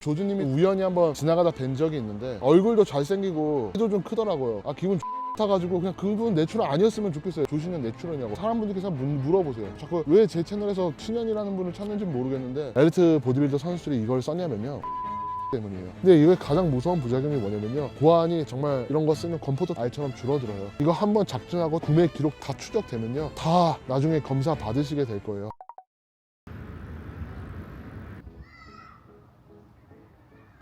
조주님이 우연히 한번 지나가다 뵌 적이 있는데 얼굴도 잘생기고 키도 좀 크더라고요. 기분 타가지고 그냥 그분 내추럴 아니었으면 좋겠어요. 조신현 내추럴이냐고 사람분들께서 물어보세요. 자꾸 왜 제 채널에서 신현이라는 분을 찾는지 모르겠는데 엘리트 보디빌더 선수들이 이걸 썼냐면요 때문이에요. 근데 이게 가장 무서운 부작용이 뭐냐면요, 고안이 정말 이런 거 쓰면 건포도 알처럼 줄어들어요. 이거 한번 작증하고 구매 기록 다 추적되면요 다 나중에 검사 받으시게 될 거예요.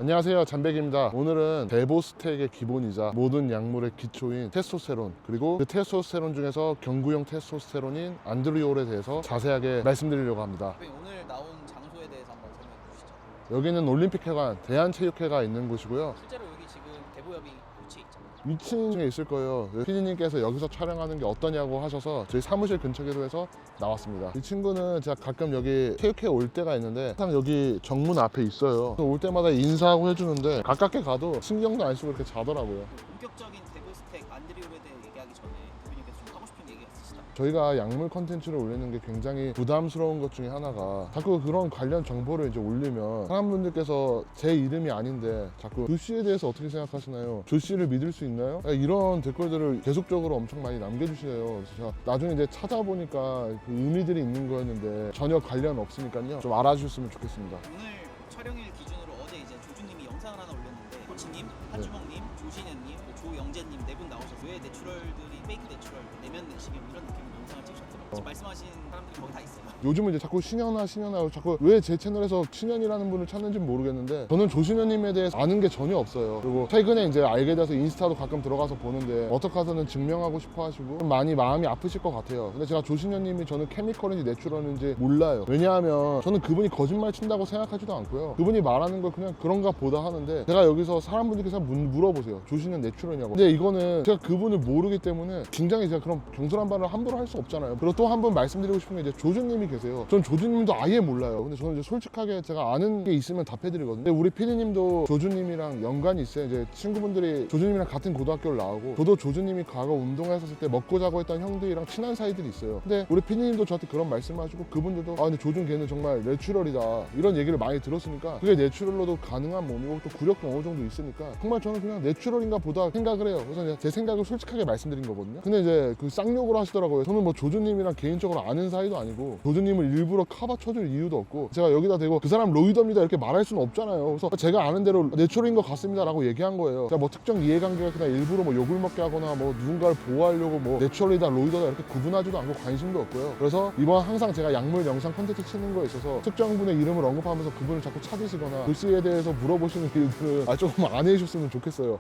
안녕하세요, 잠백입니다. 오늘은 대보 스택의 기본이자 모든 약물의 기초인 테스토스테론, 그리고 그 테스토스테론 중에서 경구용 테스토스테론인 안드리올에 대해서 자세하게 말씀드리려고 합니다. 오늘 나온 장소에 대해서 한번 설명해 주시죠. 여기는 올림픽회관, 대한체육회가 있는 곳이고요. 실제로 여기 지금 대보협이 위치해 있잖아요. 위층에 있을 거예요. 피디님께서 여기서 촬영하는 게 어떠냐고 하셔서 저희 사무실 근처기도 해서 나왔습니다. 이 친구는 제가 가끔 여기 체육회 올 때가 있는데 항상 여기 정문 앞에 있어요. 올 때마다 인사하고 해주는데 가깝게 가도 신경도 안 쓰고 이렇게 자더라고요. 본격적인 대보 스택 안드리올에 대해 얘기하기 전에 대표님께서 좀 하고 싶은 얘기가 있으시다. 저희가 약물 컨텐츠를 올리는 게 굉장히 부담스러운 것 중에 하나가, 자꾸 그런 관련 정보를 이제 올리면 사람분들께서 제 이름이 아닌데 자꾸 조씨에 대해서 어떻게 생각하시나요? 조씨를 믿을 수 있나요? 이런 댓글들을 계속적으로 엄청 많이 남겨주시네요. 그래서 제가 나중에 이제 찾아보니까 그 의미들이 있는 거였는데 전혀 관련 없으니까요, 좀 알아주셨으면 좋겠습니다. 오늘 촬영일 기준으로 어제 이제 조주님이 영상을 하나 올렸는데 코치님, 한주먹님, 조신현님, 조영재님 네 분 나오셔서 왜 내추럴들이 페이크 내추럴, 내면 내시경 이런 느낌으로 영상을 찍으셨더라고요. 지금 말씀하신 사람들이 거기 다 있어요. 요즘은 이제 자꾸 신현아 자꾸 왜 제 채널에서 신현이라는 분을 찾는지 모르겠는데 저는 조신현님에 대해서 아는 게 전혀 없어요. 그리고 최근에 이제 알게 돼서 인스타도 가끔 들어가서 보는데 어떻게 하서는 증명하고 싶어 하시고 좀 많이 마음이 아프실 것 같아요. 근데 제가 조신현님이 저는 케미컬인지 내추럴인지 몰라요. 왜냐하면 저는 그분이 거짓말 친다고 생각하지도 않고요, 그분이 말하는 걸 그냥 그런가 보다 하는데, 제가 여기서 사람분들께서 물어보세요. 조신현 내추럴이냐고. 근데 이거는 제가 그분을 모르기 때문에 굉장히 제가 그런 경솔한 발언을 함부로 할 수 없잖아요. 그리고 또 한 번 말씀드리고 싶은 게 이제 조주님이 계세요. 전 조주님도 아예 몰라요. 근데 저는 이제 솔직하게 제가 아는 게 있으면 답해드리거든요. 근데 우리 피디님도 조주님이랑 연관이 있어요. 이제 친구분들이 조주님이랑 같은 고등학교를 나오고, 저도 조주님이 과거 운동했었을 때 먹고 자고 했던 형들이랑 친한 사이들이 있어요. 근데 우리 피디님도 저한테 그런 말씀하시고, 그분들도 근데 조준 걔는 정말 내추럴이다 이런 얘기를 많이 들었으니까 그게 내추럴로도 가능한 몸이고 또 구력도 어느 정도 있으니까 정말 저는 그냥 내추럴인가 보다 생각을 해요. 그래서 제 생각을 솔직하게 말씀드린 거거든요. 근데 이제 그 쌍욕을 하시더라고요. 저는 뭐 조주님이랑 개인적으로 아는 사이도 아니고 조주님을 일부러 카바 쳐줄 이유도 없고, 제가 여기다 대고 그 사람 로이더입니다 이렇게 말할 수는 없잖아요. 그래서 제가 아는 대로 내추럴인 것 같습니다 라고 얘기한 거예요. 제가 뭐 특정 이해관계가 그냥 일부러 뭐 욕을 먹게 하거나 뭐 누군가를 보호하려고 뭐 내추럴이다 로이더다 이렇게 구분하지도 않고 관심도 없고요. 그래서 이번 항상 제가 약물 영상 콘텐츠 치는 거에 있어서 특정 분의 이름을 언급하면서 그분을 자꾸 찾으시거나 글씨에 대해서 물어보시는 일들은 조금 안 해주셨으면 좋겠어요.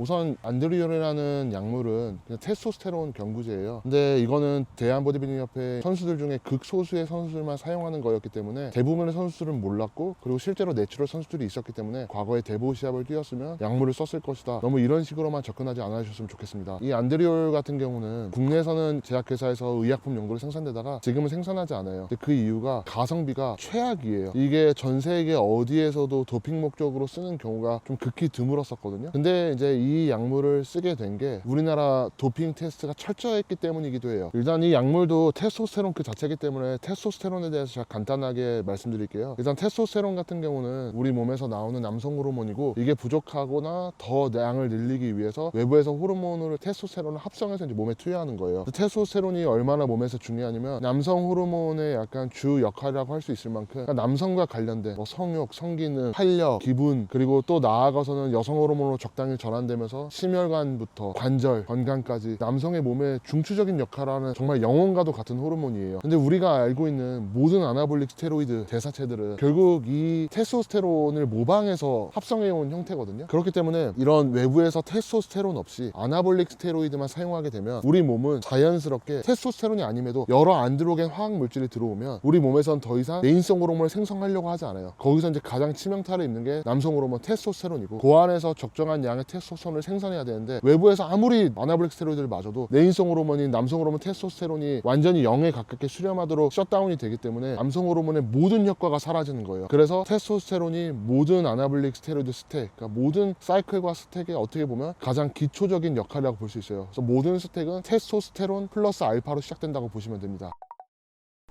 우선 안드리올이라는 약물은 그냥 테스토스테론 경구제예요. 근데 이거는 대한보디빌딩협회 선수들 중에 극소수의 선수들만 사용하는 거였기 때문에 대부분의 선수들은 몰랐고, 그리고 실제로 내추럴 선수들이 있었기 때문에 과거에 대보 시합을 뛰었으면 약물을 썼을 것이다, 너무 이런 식으로만 접근하지 않아주셨으면 좋겠습니다. 이 안드리올 같은 경우는 국내에서는 제약회사에서 의약품 연구를 생산되다가 지금은 생산하지 않아요. 근데 그 이유가 가성비가 최악이에요. 이게 전 세계 어디에서도 도핑 목적으로 쓰는 경우가 좀 극히 드물었었거든요. 근데 이제 이 약물을 쓰게 된 게 우리나라 도핑 테스트가 철저했기 때문이기도 해요. 일단 이 약물도 테스토스테론 그 자체이기 때문에 테스토스테론에 대해서 제가 간단하게 말씀드릴게요. 일단 테스토스테론 같은 경우는 우리 몸에서 나오는 남성 호르몬이고, 이게 부족하거나 더 양을 늘리기 위해서 외부에서 호르몬을 테스토스테론을 합성해서 이제 몸에 투여하는 거예요. 테스토스테론이 얼마나 몸에서 중요하냐면 남성 호르몬의 약간 주 역할이라고 할 수 있을 만큼, 그러니까 남성과 관련된 뭐 성욕, 성기능, 활력, 기분, 그리고 또 나아가서는 여성 호르몬으로 적당히 전환되면서 심혈관부터 관절, 건강까지 남성의 몸에 중추적인 역할을 하는 정말 영혼과도 같은 호르몬이에요. 근데 우리가 알고 있는 모든 아나볼릭 스테로이드 대사체들은 결국 이 테스토스테론을 모방해서 합성해온 형태거든요. 그렇기 때문에 이런 외부에서 테스토스테론 없이 아나볼릭 스테로이드만 사용하게 되면 우리 몸은 자연스럽게 테스토스테론이 아님에도 여러 안드로겐 화학 물질이 들어오면 우리 몸에선 더 이상 내인성 호르몬을 생성하려고 하지 않아요. 거기서 이제 가장 치명타를 입는 게 남성 호르몬 테스토스테론이고, 고안에서 적정한 양의 테스토스테론을 생산해야 되는데 외부에서 아무리 아나볼릭 스테로이드를 맞아도 내인성 호르몬인 남성 호르몬 테스토스테론이 완전히 0에 가깝게 수렴하도록 셧다운이 되기 때문에 남성 호르몬의 모든 효과가 사라지는 거예요. 그래서 테스토스테론이 모든 아나볼릭 스테로이드 스택, 그러니까 모든 사이클과 스택의 어떻게 보면 가장 기초적인 역할이라고 볼 수 있어요. 그래서 모든 스택은 테스토스테론 플러스 알파로 시작된다고 보시면 됩니다.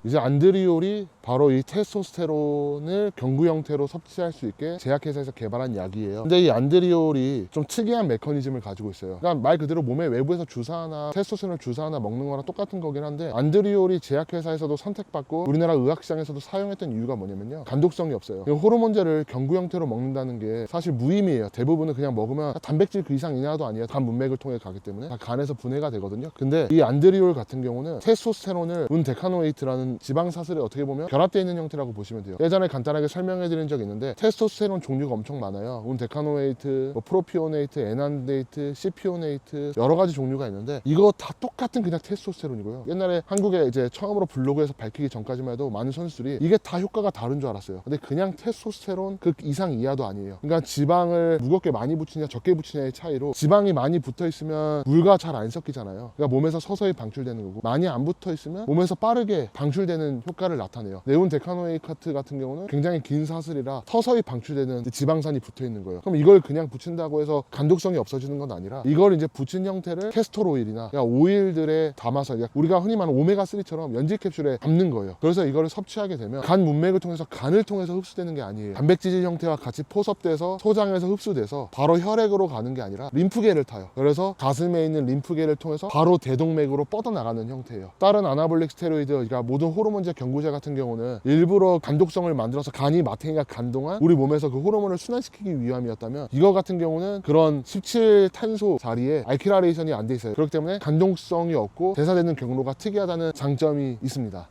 이제 안드리올이 바로 이 테스토스테론을 경구 형태로 섭취할 수 있게 제약회사에서 개발한 약이에요. 근데 이 안드리올이 좀 특이한 메커니즘을 가지고 있어요. 그러니까 말 그대로 몸의 외부에서 주사하나 테스토스테론을 주사하나 먹는 거랑 똑같은 거긴 한데, 안드리올이 제약회사에서도 선택받고 우리나라 의학시장에서도 사용했던 이유가 뭐냐면요, 간독성이 없어요. 호르몬제를 경구 형태로 먹는다는 게 사실 무의미해요. 대부분은 그냥 먹으면 단백질 그 이상 이하도 아니에요. 간 문맥을 통해 가기 때문에 다 간에서 분해가 되거든요. 근데 이 안드리올 같은 경우는 테스토스테론을 운데카노에이트라는 지방사슬에 어떻게 보면 결합되어 있는 형태라고 보시면 돼요. 예전에 간단하게 설명해 드린 적이 있는데, 테스토스테론 종류가 엄청 많아요. 운데카노에이트, 프로피오네이트, 에난데이트, 시피오네이트, 여러 가지 종류가 있는데 이거 다 똑같은 그냥 테스토스테론이고요. 옛날에 한국에 이제 처음으로 블로그에서 밝히기 전까지만 해도 많은 선수들이 이게 다 효과가 다른 줄 알았어요. 근데 그냥 테스토스테론 그 이상 이하도 아니에요. 그러니까 지방을 무겁게 많이 붙이냐 적게 붙이냐의 차이로, 지방이 많이 붙어 있으면 물과 잘 안 섞이잖아요. 그러니까 몸에서 서서히 방출되는 거고, 많이 안 붙어 있으면 몸에서 빠르게 방출되는 효과를 나타내요. 네온 데카노에이트 같은 경우는 굉장히 긴 사슬이라 서서히 방출되는 지방산이 붙어 있는 거예요. 그럼 이걸 그냥 붙인다고 해서 간독성이 없어지는 건 아니라, 이걸 이제 붙인 형태를 캐스tor 오일이나 그러니까 오일들에 담아서, 우리가 흔히 말하는 오메가3처럼 연질 캡슐에 담는 거예요. 그래서 이거를 섭취하게 되면 간 문맥을 통해서, 간을 통해서 흡수되는 게 아니에요. 단백질 형태와 같이 포섭돼서 소장에서 흡수돼서 바로 혈액으로 가는 게 아니라 림프계를 타요. 그래서 가슴에 있는 림프계를 통해서 바로 대동맥으로 뻗어나가는 형태예요. 다른 아나볼릭 스테로이드, 그러니까 모든 호르몬제, 경구제 같은 경우는 일부러 간독성을 만들어서 간이 마탱이가 간 동안 우리 몸에서 그 호르몬을 순환시키기 위함이었다면, 이거 같은 경우는 그런 17탄소 자리에 알키라레이션이 안 돼 있어요. 그렇기 때문에 간독성이 없고 대사되는 경로가 특이하다는 장점이 있습니다.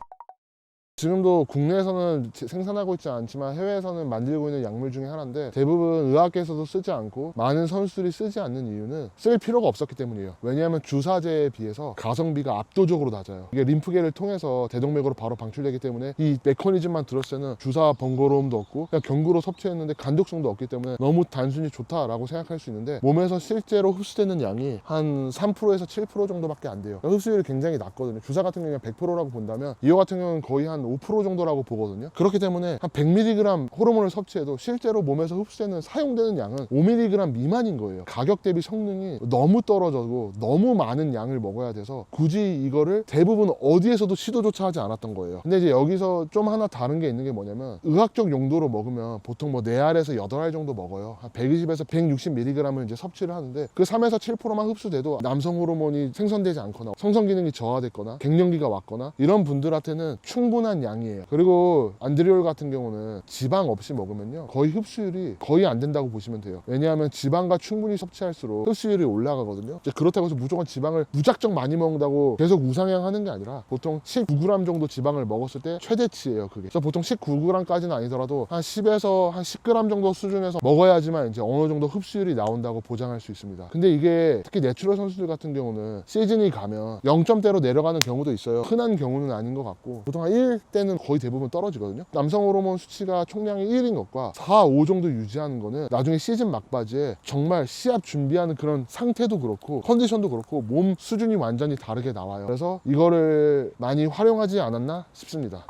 지금도 국내에서는 생산하고 있지 않지만 해외에서는 만들고 있는 약물 중에 하나인데, 대부분 의학계에서도 쓰지 않고 많은 선수들이 쓰지 않는 이유는 쓸 필요가 없었기 때문이에요. 왜냐하면 주사제에 비해서 가성비가 압도적으로 낮아요. 이게 림프계를 통해서 대동맥으로 바로 방출되기 때문에 이 메커니즘만 들었을 때는 주사 번거로움도 없고 그냥 경구로 섭취했는데 간독성도 없기 때문에 너무 단순히 좋다라고 생각할 수 있는데, 몸에서 실제로 흡수되는 양이 한 3%에서 7% 정도밖에 안 돼요. 흡수율이 굉장히 낮거든요. 주사 같은 경우는 100%라고 본다면, 이거 같은 경우는 거의 한 5% 정도라고 보거든요. 그렇기 때문에 한 100mg 호르몬을 섭취해도 실제로 몸에서 흡수되는, 사용되는 양은 5mg 미만인 거예요. 가격 대비 성능이 너무 떨어져고 너무 많은 양을 먹어야 돼서 굳이 이거를 대부분 어디에서도 시도조차 하지 않았던 거예요. 근데 이제 여기서 좀 하나 다른 게 있는 게 뭐냐면, 의학적 용도로 먹으면 보통 뭐 4알에서 8알 정도 먹어요. 한 120에서 160mg을 이제 섭취를 하는데, 그 3에서 7%만 흡수돼도 남성 호르몬이 생성되지 않거나 성성 기능이 저하됐거나 갱년기가 왔거나 이런 분들한테는 충분한 양이에요. 그리고 안드리올 같은 경우는 지방 없이 먹으면요 거의 흡수율이 거의 안 된다고 보시면 돼요. 왜냐하면 지방과 충분히 섭취할수록 흡수율이 올라가거든요. 이제 그렇다고 해서 무조건 지방을 무작정 많이 먹는다고 계속 우상향하는 게 아니라, 보통 19g 정도 지방을 먹었을 때 최대치예요, 그게. 그래서 보통 19g까지는 아니더라도 한 10에서 한 10g 정도 수준에서 먹어야지만 이제 어느 정도 흡수율이 나온다고 보장할 수 있습니다. 근데 이게 특히 내추럴 선수들 같은 경우는 시즌이 가면 0점대로 내려가는 경우도 있어요. 흔한 경우는 아닌 것 같고, 보통 한 1 때는 거의 대부분 떨어지거든요. 남성 호르몬 수치가 총량이 1인 것과 4, 5 정도 유지하는 거는 나중에 시즌 막바지에 정말 시합 준비하는 그런 상태도 그렇고 컨디션도 그렇고 몸 수준이 완전히 다르게 나와요. 그래서 이거를 많이 활용하지 않았나 싶습니다.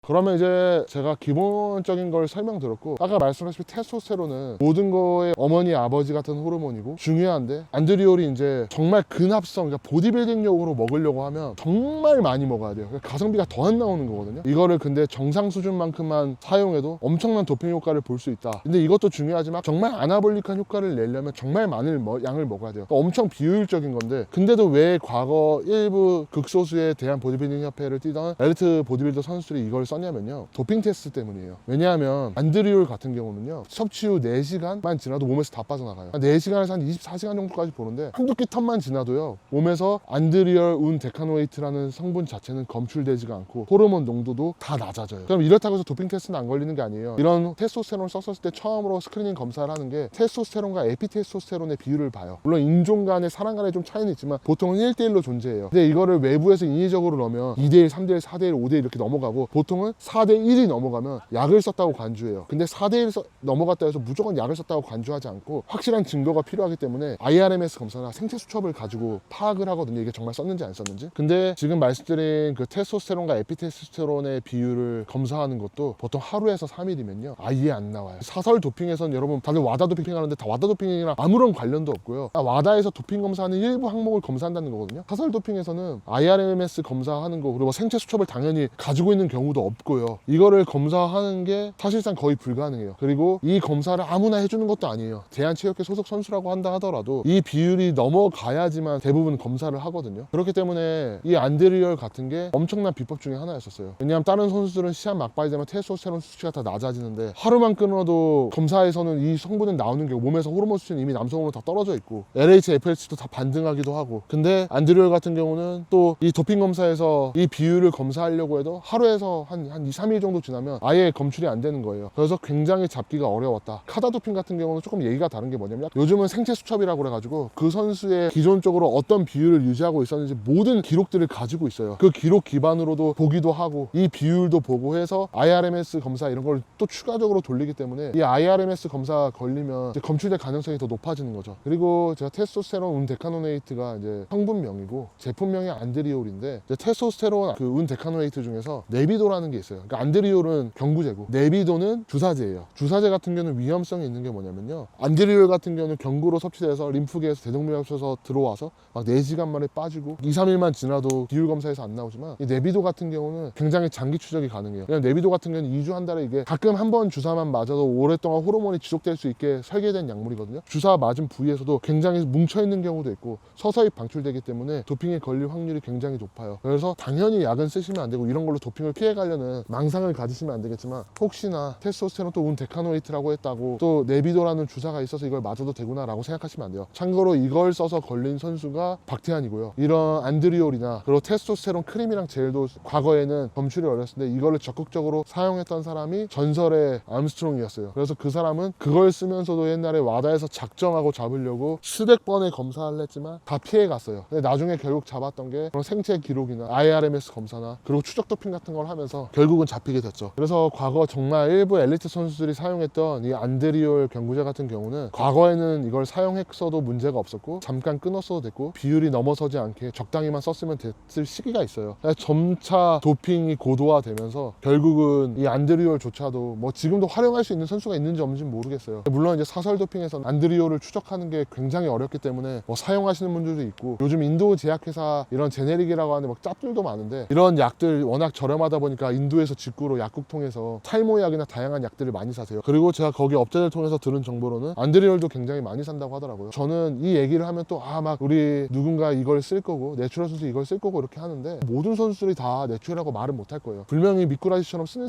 그러면 이제 제가 기본적인 걸 설명드렸고, 아까 말씀하신 테스토스테론은 모든 거의 어머니 아버지 같은 호르몬이고 중요한데, 안드리올이 이제 정말 근합성, 그러니까 보디빌딩용으로 먹으려고 하면 정말 많이 먹어야 돼요. 그러니까 가성비가 더 안 나오는 거거든요. 이거를 근데 정상 수준만큼만 사용해도 엄청난 도핑 효과를 볼 수 있다. 근데 이것도 중요하지만 정말 아나볼릭한 효과를 내려면 정말 많은 양을 먹어야 돼요. 그러니까 엄청 비효율적인 건데, 근데도 왜 과거 일부 극소수에 대한 보디빌딩 협회를 뛰던 엘리트 보디빌더 선수들이 이걸 썼냐면요, 도핑 테스트 때문이에요. 왜냐하면 안드리올 같은 경우는요 섭취 후 4시간만 지나도 몸에서 다 빠져나가요. 4시간에서 한 24시간 정도까지 보는데, 한두 끼 텀만 지나도요 몸에서 안드리올 운 데카노에이트라는 성분 자체는 검출되지가 않고 호르몬 농도도 다 낮아져요. 그럼 이렇다고 해서 도핑 테스트는 안 걸리는 게 아니에요. 이런 테스토스테론을 썼을 때 처음으로 스크리닝 검사를 하는 게 테스토스테론과 에피테스토스테론의 비율을 봐요. 물론 인종 간의 사람 간에 좀 차이는 있지만 보통은 1대1로 존재해요. 근데 이거를 외부에서 인위적으로 넣으면 2대1, 3대1, 4대1, 5대1 이렇게 넘어가고, 보통은 보통은 4대1이 넘어가면 약을 썼다고 간주해요. 근데 4대1 넘어갔다 해서 무조건 약을 썼다고 간주하지 않고 확실한 증거가 필요하기 때문에 IRMS 검사나 생체 수첩을 가지고 파악을 하거든요. 이게 정말 썼는지 안 썼는지. 근데 지금 말씀드린 그 테스토스테론과 에피테스토스테론의 비율을 검사하는 것도 보통 하루에서 3일이면요 아예 안 나와요. 사설 도핑에서는 여러분 다들 와다 도핑 하는데 다 와다 도핑이랑 아무런 관련도 없고요. 와다에서 도핑 검사하는 일부 항목을 검사한다는 거거든요. 사설 도핑에서는 IRMS 검사하는 거 그리고 생체 수첩을 당연히 가지고 있는 경우도 없고요. 이거를 검사하는 게 사실상 거의 불가능해요. 그리고 이 검사를 아무나 해주는 것도 아니에요. 대한체육회 소속 선수라고 한다 하더라도 이 비율이 넘어가야지만 대부분 검사를 하거든요. 그렇기 때문에 이 안드리올 같은 게 엄청난 비법 중에 하나였었어요. 왜냐하면 다른 선수들은 시합 막바지 되면 테스토스테론 수치가 다 낮아지는데 하루만 끊어도 검사에서는 이 성분은 나오는 게 몸에서 호르몬 수치는 이미 남성 호르몬 다 떨어져 있고 LH, FSH도 다 반등하기도 하고 근데 안드리올 같은 경우는 또 이 도핑 검사에서 이 비율을 검사하려고 해도 하루에서 한 2, 3일 정도 지나면 아예 검출이 안 되는 거예요. 그래서 굉장히 잡기가 어려웠다. 카다 도핑 같은 경우는 조금 얘기가 다른 게 뭐냐면 요즘은 생체 수첩이라고 그래가지고 그 선수의 기존적으로 어떤 비율을 유지하고 있었는지 모든 기록들을 가지고 있어요. 그 기록 기반으로도 보기도 하고 이 비율도 보고 해서 IRMS 검사 이런 걸 또 추가적으로 돌리기 때문에 이 IRMS 검사 걸리면 이제 검출될 가능성이 더 높아지는 거죠. 그리고 제가 테스토스테론 운데카노네이트가 이제 성분명이고 제품명이 안드리올인데 이제 테스토스테론 그 운데카노네이트 중에서 네비도라는 게 있어요. 그러니까 안드리올은 경구제고 네비도는 주사제예요. 주사제 같은 경우는 위험성이 있는 게 뭐냐면요. 안드리올 같은 경우는 경구로 섭취돼서 림프계에서 대동맥 합쳐서 들어와서 막 4시간 만에 빠지고 2, 3일만 지나도 비율 검사에서 안 나오지만 이 네비도 같은 경우는 굉장히 장기 추적이 가능해요. 그냥 네비도 같은 경우는 2주 한 달에 이게 가끔 한 번 주사만 맞아도 오랫동안 호르몬이 지속될 수 있게 설계된 약물이거든요. 주사 맞은 부위에서도 굉장히 뭉쳐있는 경우도 있고 서서히 방출되기 때문에 도핑에 걸릴 확률이 굉장히 높아요. 그래서 당연히 약은 쓰시면 안 되고 이런 걸로 도핑을 피해가려는 망상을 가지시면 안 되겠지만 혹시나 테스토스테론 또 운데카노이트라고 했다고 또 네비도라는 주사가 있어서 이걸 맞아도 되구나 라고 생각하시면 안 돼요. 참고로 이걸 써서 걸린 선수가 박태환이고요. 이런 안드리올이나 그리고 테스토스테론 크림이랑 젤도 과거에는 검출이 어렸을 때 이거를 적극적으로 사용했던 사람이 전설의 암스트롱이었어요. 그래서 그 사람은 그걸 쓰면서도 옛날에 와다에서 작정하고 잡으려고 수백 번의 검사를 했지만 다 피해갔어요. 근데 나중에 결국 잡았던 게 그런 생체 기록이나 IRMS 검사나 그리고 추적 도핑 같은 걸 하면서 결국은 잡히게 됐죠. 그래서 과거 정말 일부 엘리트 선수들이 사용했던 이 안드리올 경구제 같은 경우는 과거에는 이걸 사용했어도 문제가 없었고 잠깐 끊었어도 됐고 비율이 넘어서지 않게 적당히만 썼으면 됐을 시기가 있어요. 점차 도핑이 고도화되면서 결국은 이 안드리올조차도 뭐 지금도 활용할 수 있는 선수가 있는지 없는지는 모르겠어요. 물론 이제 사설 도핑에서는 안드리올을 추적하는 게 굉장히 어렵기 때문에 뭐 사용하시는 분들도 있고 요즘 인도 제약회사 이런 제네릭이라고 하는 막 짭들도 많은데 이런 약들 워낙 저렴하다 보니까 인도에서 직구로 약국 통해서 탈모약이나 다양한 약들을 많이 사세요. 그리고 제가 거기 업체들 통해서 들은 정보로는 안드리올도 굉장히 많이 산다고 하더라고요. 저는 이 얘기를 하면 또 막 우리 누군가 이걸 쓸 거고 내추럴 선수 이걸 쓸 거고 이렇게 하는데 모든 선수들이 다 내추럴이라고 말은 못 할 거예요. 분명히 미꾸라지처럼 쓰는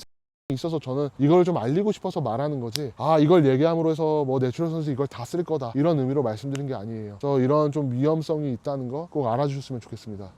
있어서 저는 이걸 좀 알리고 싶어서 말하는 거지 이걸 얘기함으로 해서 뭐 내추럴 선수 이걸 다 쓸 거다 이런 의미로 말씀드린 게 아니에요. 그래서 이런 좀 위험성이 있다는 거 꼭 알아주셨으면 좋겠습니다.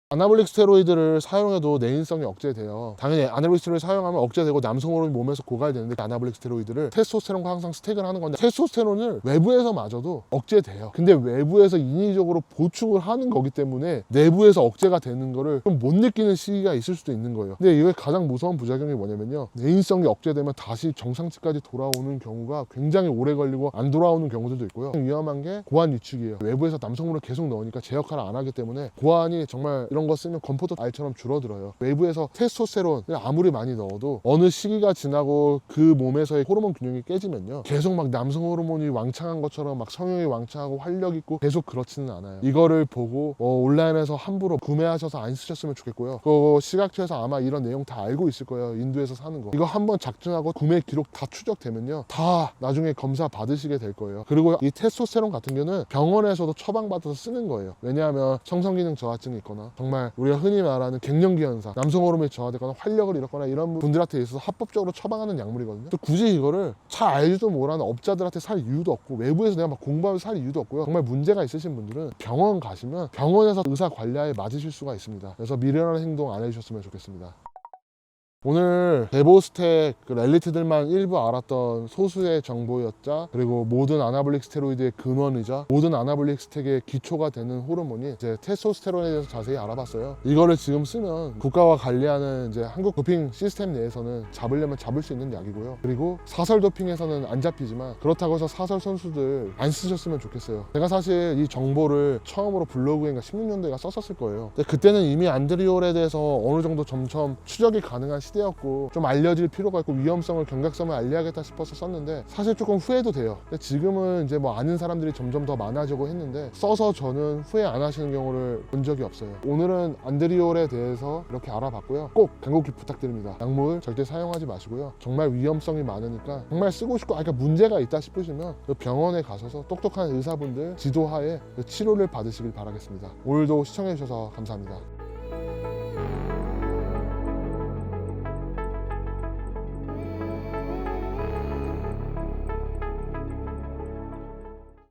아나볼릭 스테로이드를 사용해도 내인성이 억제돼요. 당연히 아나볼릭 스테로이드 사용하면 억제되고 남성 호르몬이 몸에서 고갈되는데 아나볼릭 스테로이드를 테스토스테론과 항상 스택을 하는 건데 테스토스테론을 외부에서 맞아도 억제돼요. 근데 외부에서 인위적으로 보충을 하는 거기 때문에 내부에서 억제가 되는 거를 좀 못 느끼는 시기가 있을 수도 있는 거예요. 근데 이게 가장 무서운 부작용이 뭐냐면요. 내인성이 억제되면 다시 정상치까지 돌아오는 경우가 굉장히 오래 걸리고 안 돌아오는 경우들도 있고요. 위험한 게 고환 위축이에요. 외부에서 남성 호르몬을 계속 넣으니까 제 역할을 안 하기 때문에 고환이 정말 이런 거 쓰면 건포도 알처럼 줄어들어요. 외부에서 테스토스테론을 아무리 많이 넣어도 어느 시기가 지나고 그 몸에서의 호르몬 균형이 깨지면요 계속 막 남성 호르몬이 왕창한 것처럼 막 성욕이 왕창하고 활력 있고 계속 그렇지는 않아요. 이거를 보고 온라인에서 함부로 구매하셔서 안 쓰셨으면 좋겠고요. 그 시각처에서 아마 이런 내용 다 알고 있을 거예요. 인도에서 사는 거 이거 한번 작정하고 구매 기록 다 추적되면요 다 나중에 검사 받으시게 될 거예요. 그리고 이 테스토스테론 같은 경우는 병원에서도 처방받아서 쓰는 거예요. 왜냐하면 성성기능 저하증이 있거나 정말 우리가 흔히 말하는 갱년기 현상, 남성 호르몬이 저하되거나 활력을 잃었거나 이런 분들한테 있어서 합법적으로 처방하는 약물이거든요. 또 굳이 이거를 잘 알지도 못하는 업자들한테 살 이유도 없고 외부에서 내가 막 공부하면서 살 이유도 없고요. 정말 문제가 있으신 분들은 병원 가시면 병원에서 의사 관리하에 맞으실 수가 있습니다. 그래서 미련한 행동 안 해주셨으면 좋겠습니다. 오늘 데보스텍 그 엘리트들만 일부 알았던 소수의 정보였자, 그리고 모든 아나볼릭 스테로이드의 근원이자 모든 아나볼릭 스택의 기초가 되는 호르몬이 이제 테스토스테론에 대해서 자세히 알아봤어요. 이거를 지금 쓰면 국가가 관리하는 이제 한국 도핑 시스템 내에서는 잡으려면 잡을 수 있는 약이고요. 그리고 사설 도핑에서는 안 잡히지만 그렇다고 해서 사설 선수들 안 쓰셨으면 좋겠어요. 제가 사실 이 정보를 처음으로 블로그인가 16년도에 썼었을 거예요. 근데 그때는 이미 안드리올에 대해서 어느 정도 점점 추적이 가능한 시대였고 좀 알려질 필요가 있고 위험성을 경각성을 알려야겠다 싶어서 썼는데 사실 조금 후회도 돼요. 근데 지금은 이제 뭐 아는 사람들이 점점 더 많아지고 했는데 써서 저는 후회 안 하시는 경우를 본 적이 없어요. 오늘은 안드리올에 대해서 이렇게 알아봤고요. 꼭 간곡히 부탁드립니다. 약물 절대 사용하지 마시고요. 정말 위험성이 많으니까 정말 쓰고 싶고 그러니까 문제가 있다 싶으시면 병원에 가셔서 똑똑한 의사분들 지도하에 치료를 받으시길 바라겠습니다. 오늘도 시청해 주셔서 감사합니다.